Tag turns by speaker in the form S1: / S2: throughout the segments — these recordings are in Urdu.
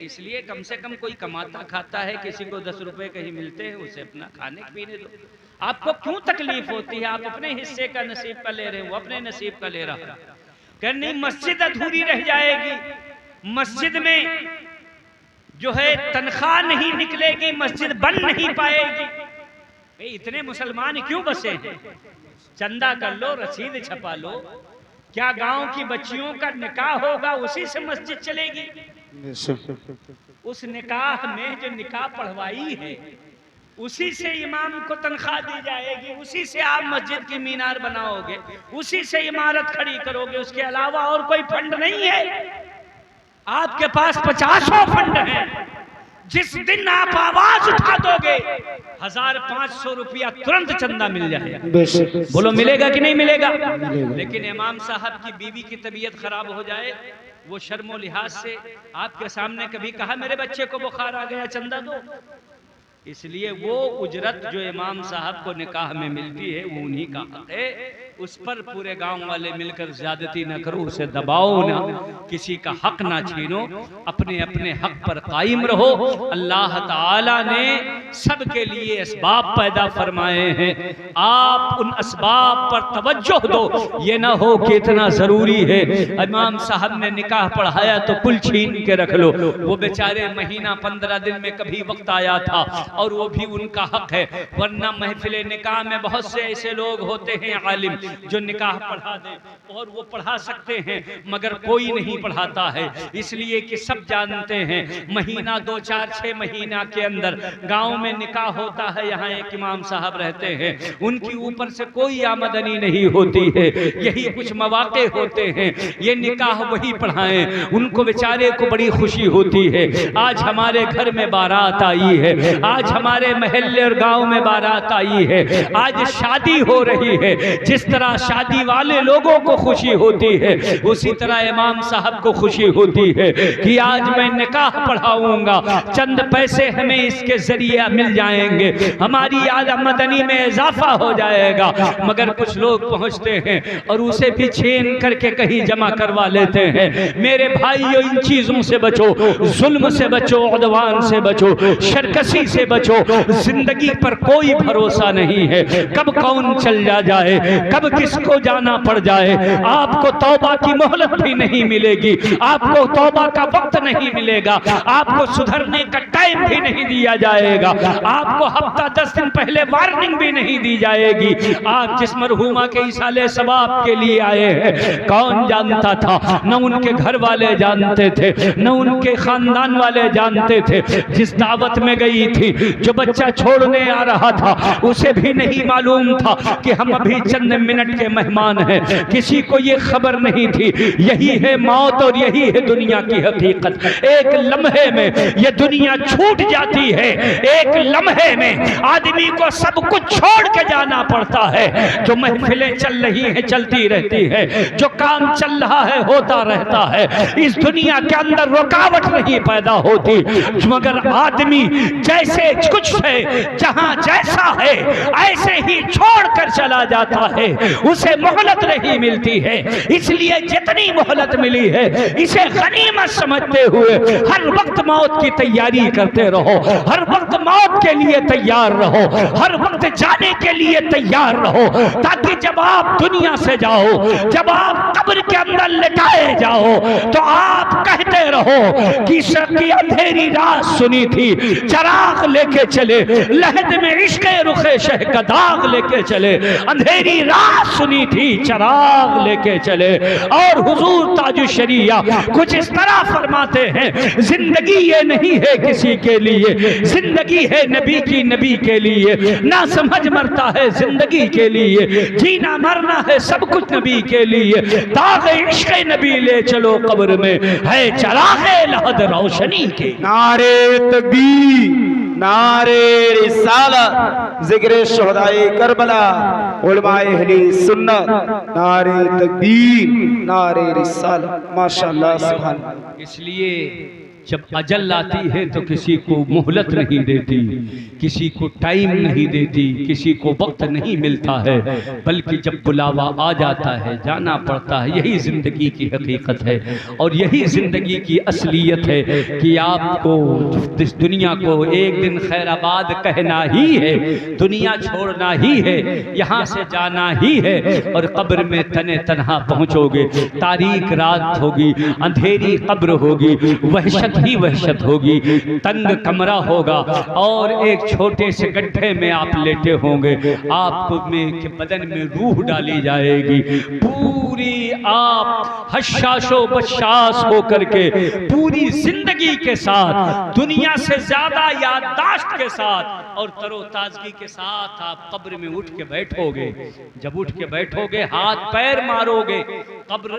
S1: اس لیے کم سے کم کوئی کماتا کھاتا ہے، کسی کو 10 روپے کہیں ملتے ہیں، اسے اپنا کھانے پینے دو۔ آپ کو کیوں تکلیف ہوتی ہے؟ آپ اپنے حصے کا نصیب کا لے رہے ہیں، وہ اپنے نصیب کا لے رہا ہے۔ کہ نہیں مسجد ادھوری رہ جائے گی، مسجد میں جو ہے تنخواہ نہیں نکلے گی، مسجد بن نہیں پائے گی۔ اتنے مسلمان کیوں بسے ہیں؟ چندہ کر لو، رسید چھپا لو۔ کیا گاؤں کی بچیوں کا نکاح ہوگا اسی سے مسجد چلے گی؟ اس نکاح میں جو نکاح پڑھوائی ہے اسی سے امام کو تنخواہ دی جائے گی، اسی سے آپ مسجد کی مینار بناؤ گے، اسی سے عمارت کھڑی کرو گے۔ اس کے علاوہ اور کوئی فنڈ نہیں ہے۔ آپ کے پاس 50 فنڈ ہیں، جس دن آپ آواز اٹھا دو گے 1500 روپیہ ترنت چندہ مل جائے گا۔ بولو ملے گا کہ نہیں ملے گا؟ لیکن امام صاحب کی بیوی کی طبیعت خراب ہو جائے، وہ شرم و لحاظ سے آپ کے سامنے کبھی کہا میرے بچے کو بخار آ گیا چندہ دو؟ اس لیے وہ اجرت جو امام صاحب کو نکاح میں ملتی ہے وہ انہی کا حق ہے، اس پر پورے گاؤں والے مل کر زیادتی نہ کرو، اسے دباؤ نہ، کسی کا حق نہ چھینو، اپنے اپنے حق پر قائم رہو۔ اللہ تعالیٰ نے سب کے لیے اسباب پیدا فرمائے ہیں، آپ ان اسباب پر توجہ دو، یہ نہ ہو کہ اتنا ضروری ہے امام صاحب نے نکاح پڑھایا تو کل چھین کے رکھ لو۔ وہ بیچارے مہینہ 15 دن میں کبھی وقت آیا تھا اور وہ بھی ان کا حق ہے، ورنہ محفل نکاح میں بہت سے ایسے لوگ ہوتے ہیں عالم جو نکاح پڑھا دیں، اور وہ پڑھا سکتے ہیں مگر کوئی نہیں پڑھاتا ہے، اس لیے کہ سب جانتے ہیں مہینہ 2 4 6 مہینہ کے اندر گاؤں میں نکاح ہوتا ہے۔ یہاں ایک امام صاحب رہتے ہیں، ان کی اوپر سے کوئی آمدنی نہیں ہوتی ہے، یہی کچھ مواقع ہوتے ہیں یہ نکاح وہی پڑھائیں، ان کو بیچارے کو بڑی خوشی ہوتی ہے۔ آج ہمارے گھر میں بارات آئی ہے، آج ہمارے محلے اور گاؤں میں بارات آئی ہے، آج شادی ہو رہی ہے، جس طرح شادی والے لوگوں کو خوشی ہوتی ہے اسی طرح امام صاحب کو خوشی ہوتی ہے کہ آج میں نکاح پڑھاؤں گا، چند پیسے ہمیں اس کے ذریعہ مل جائیں گے، ہماری آمدنی میں اضافہ ہو جائے گا۔ مگر کچھ لوگ پہنچتے ہیں اور اسے بھی چھین کر کے کہیں جمع کروا لیتے ہیں۔ میرے بھائیو ان چیزوں سے بچو، ظلم سے بچو، عدوان سے بچو، شرکسی سے بچو۔ زندگی پر کوئی بھروسہ نہیں ہے، کب کون چل جائے، کب کس کو جانا پڑ جائے۔ آپ کو توبہ کی مہلت بھی نہیں ملے گی، آپ کو توبہ کا وقت نہیں ملے گا، آپ کو سدھرنے کا ٹائم بھی نہیں دیا جائے گا، آپ کو ہفتہ 10 دن پہلے وارننگ بھی نہیں دی جائے گی۔ آپ جس مرحومہ کے ایصال ثواب کے لیے آئے ہیں کون جانتا تھا؟ نہ ان کے گھر والے جانتے تھے، نہ ان کے خاندان والے جانتے تھے۔ جس دعوت میں گئی تھی، جو بچہ چھوڑنے آ رہا تھا، اسے بھی نہیں معلوم تھا کہ ہم ابھی چند منٹ کے مہمان ہیں، کسی کو یہ خبر نہیں تھی۔ یہی ہے موت اور یہی ہے دنیا کی حقیقت، ایک لمحے میں یہ دنیا چھوٹ جاتی ہے، ایک لمحے میں آدمی کو سب کچھ چھوڑ کے جانا پڑتا ہے۔ جو محفلیں چل رہی ہیں چلتی رہتی ہے، جو کام چل رہا ہے ہوتا رہتا ہے، اس دنیا کے اندر رکاوٹ نہیں پیدا ہوتی، مگر آدمی جیسے کچھ ہے جہاں جیسا ہے ایسے ہی چھوڑ کر چلا جاتا ہے، اسے مہلت نہیں ملتی ہے۔ اس لیے جتنی مہلت ملی ہے اسے غنیمت سمجھتے ہوئے ہر وقت موت کی تیاری کرتے رہو، ہر وقت موت کے لیے تیار رہو، ہر وقت جانے کے لیے تیار رہو، تاکہ جب آپ دنیا سے جاؤ، جب آپ قبر کے اندر لٹائے جاؤ تو آپ کہتے رہو کہ کی اندھیری رات سنی تھی، چراغ لے کے چلے، لہد میں عشق رخ شہ کا داغ لے کے چلے، اندھیری رات سنی تھی چراغ لے کے چلے۔ اور حضور تاج الشریعہ کچھ اس طرح فرماتے ہیں، زندگی یہ نہیں ہے کسی کے لیے، زندگی ہے نبی کی نبی کے لیے، نہ سمجھ مرتا ہے زندگی کے لیے، جینا مرنا ہے سب کچھ نبی کے لیے، داغ عشق نبی لے چلو قبر میں، ہے چراغ لحد روشنی کے۔
S2: نعرے تکبیر، نعرے رسالت، ذکر شہدائے کربلا، علماء اہل سنت، نعرے تکبیر، نعرے رسالت، ماشاءاللہ سبحان اللہ۔
S1: اس لیے جب اجل آتی ہے تو کسی کو مہلت نہیں دیتی، کسی کو ٹائم نہیں دیتی، کسی کو وقت نہیں ملتا ہے، بلکہ جب بلاوا آ جاتا ہے جانا پڑتا ہے۔ یہی زندگی کی حقیقت ہے اور یہی زندگی کی اصلیت ہے کہ آپ کو اس دنیا کو ایک دن خیر آباد کہنا ہی ہے، دنیا چھوڑنا ہی ہے، یہاں سے جانا ہی ہے، اور قبر میں تنے تنہا پہنچو گے۔ تاریک رات ہوگی، اندھیری قبر ہوگی، وحشت ہی وحشت ہوگی، تنگ کمرہ ہوگا اور ایک چھوٹے سے گڈھے میں آپ لیٹے ہوں گے۔ آپ کو کے بدن میں روح ڈالی جائے گی، پوری آپ حشاش و بشاش ہو کر کے پوری زندگی کے ساتھ، دنیا سے زیادہ یادداشت کے ساتھ اور تر و تازگی کے ساتھ آپ قبر میں اٹھ کے بیٹھو گے۔ جب اٹھ کے بیٹھو گے ہاتھ پیر مارو گے، قبر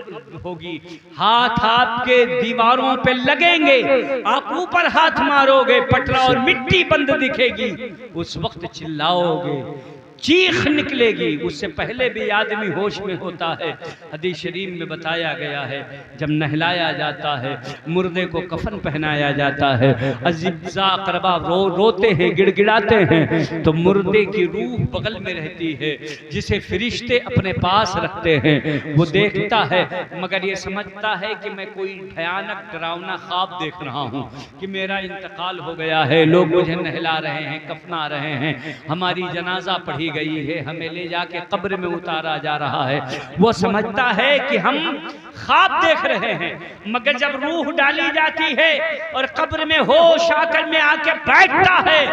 S1: ہوگی، ہاتھ آپ کے دیواروں پہ لگیں گے، آپ اوپر ہاتھ مارو گے، پٹرا اور مٹی بند دکھے گی، اس وقت چلاؤ گے، چیخ نکلے گی۔ اس سے پہلے بھی آدمی ہوش میں ہوتا ہے۔ حدیث شریف میں بتایا گیا ہے جب نہلایا جاتا ہے، مردے کو کفن پہنایا جاتا ہے، عزیزاء اقربا روتے ہیں، گڑ گڑاتے ہیں، تو مردے کی روح بغل میں رہتی ہے جسے فرشتے اپنے پاس رکھتے ہیں۔ وہ دیکھتا ہے مگر یہ سمجھتا ہے کہ میں کوئی بھیانک ڈراؤنا خواب دیکھ رہا ہوں کہ میرا انتقال ہو گیا ہے، لوگ مجھے نہلا رہے ہیں، کفنا رہے ہیں، ہماری جنازہ پڑھی گئی ہے، ہمیں لے جا کے قبر میں اتارا جا رہا ہے۔ وہ سمجھتا ہے کہ ہم خواب دیکھ رہے ہیں، مگر جب روح ڈالی جاتی ہے اور قبر میں ہوش آ کر میں آ کے بیٹھتا ہے،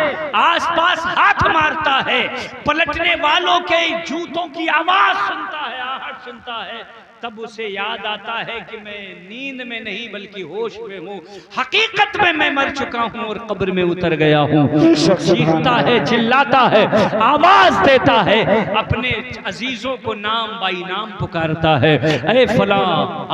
S1: آس پاس ہاتھ مارتا ہے، پلٹنے والوں کے جوتوں کی آواز سنتا ہے، آہٹ سنتا ہے، تب اسے یاد آتا ہے کہ میں نیند میں نہیں بلکہ ہوش میں ہوں، حقیقت میں میں مر چکا ہوں اور قبر میں اتر گیا ہوں۔ چیختا ہے، چلاتا ہے، آواز دیتا ہے، اپنے عزیزوں کو نام بائی نام پکارتا ہے، اے فلاں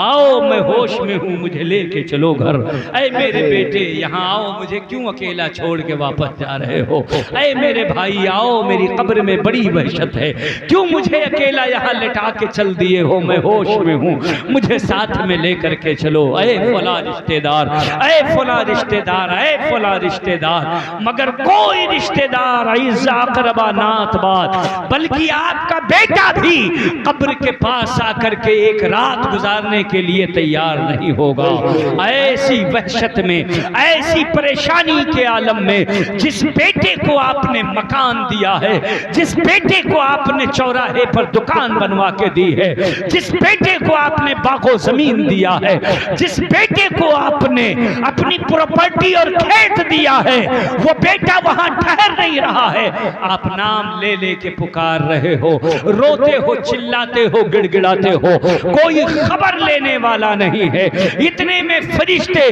S1: آؤ میں ہوش میں ہوں، مجھے لے کے چلو گھر، اے میرے بیٹے یہاں آؤ، مجھے کیوں اکیلا چھوڑ کے واپس جا رہے ہو، اے میرے بھائی آؤ، میری قبر میں بڑی وحشت ہے، کیوں مجھے اکیلا یہاں لٹا کے چل دیے ہو، میں ہوش میں ہوں، مجھے ساتھ میں لے کر کے چلو، اے فلاں رشتہ دار، اے فلاں رشتہ دار، اے فلاں رشتہ دار۔ مگر کوئی رشتہ دار عزیز اقربا نات بات بلکہ آپ کا بیٹا بھی قبر کے پاس آ کر کے ایک رات گزارنے کے لیے تیار نہیں ہوگا۔ ایسی وحشت میں، ایسی پریشانی کے عالم میں، جس بیٹے کو آپ نے مکان دیا ہے، جس بیٹے کو آپ نے چوراہے پر دکان بنوا کے دی ہے، جس بیٹے کو آپ نے باغ و زمین دیا ہے، جس بیٹے کو آپ نے اپنی پراپرٹی اور کھیت دیا ہے، وہ بیٹا وہاں ٹھہر نہیں رہا ہے، آپ نام لے لے کے پکار رہے ہو، روتے ہو، چلاتے ہو، گڑ گڑاتے ہو، کوئی خبر لینے والا نہیں ہے۔ اتنے میں فرشتے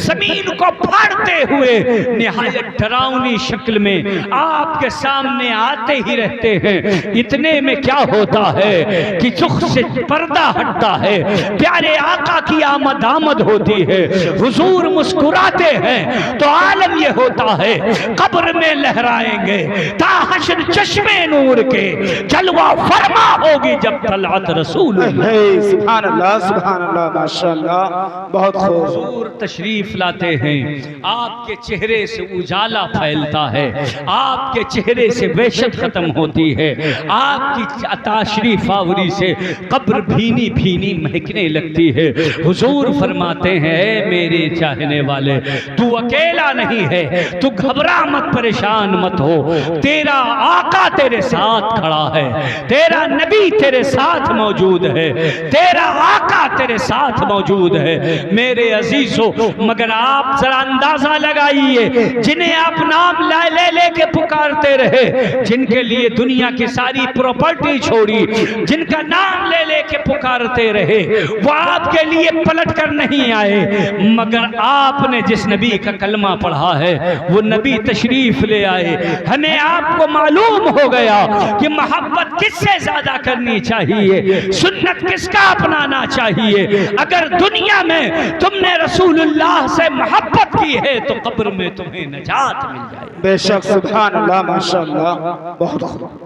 S1: زمین کو پھاڑتے ہوئے نہایت ڈراؤنی شکل میں آپ کے سامنے آتے ہی رہتے ہیں۔ اتنے میں کیا ہوتا ہے کہ چخ سے پردہ ہٹتا ہے، پیارے آقا کی آمد ہوتی ہے، حضور مسکراتے ہیں، تو عالم یہ ہوتا ہے قبر میں لہرائیں گے تا حشر چشمے نور کے، جلوہ فرما ہوگی جب طلعت رسول اللہ۔
S2: سبحان اللہ ماشاءاللہ، بہت خوب۔
S1: حضور تشریف لاتے ہیں، آپ کے چہرے سے اجالا پھیلتا ہے، آپ کے چہرے سے وحشت ختم ہوتی ہے، آپ کی تشریف آوری سے قبر بھینی بھینی مہکنے لگتی ہے۔ حضور فرماتے ہیں، اے میرے چاہنے والے، تو اکیلا نہیں ہے، تو گھبرا مت، پریشان مت ہو، تیرا آقا تیرے ساتھ کھڑا ہے، تیرا نبی تیرے ساتھ موجود ہے، تیرا آقا تیرے ساتھ موجود ہے۔ میرے عزیزو، مگر آپ ذرا اندازہ لگائیے، جنہیں آپ نام لے لے کے پکارتے رہے، جن کے لیے دنیا کی ساری پراپرٹی چھوڑی، جن کا نام لے لے کے پکارتے رہے، وہ آپ کے لیے پلٹ کر نہیں آئے، مگر آپ نے جس نبی کا کلمہ پڑھا ہے وہ نبی تشریف لے آئے۔ ہمیں آپ کو معلوم ہو گیا کہ محبت کس سے زیادہ کرنی چاہیے، سنت کس کا اپنانا چاہیے۔ اگر دنیا میں تم نے رسول اللہ سے محبت کی ہے تو قبر میں تمہیں نجات مل جائے۔
S2: بے شک، سبحان اللہ ماشاءاللہ، بہت خوب۔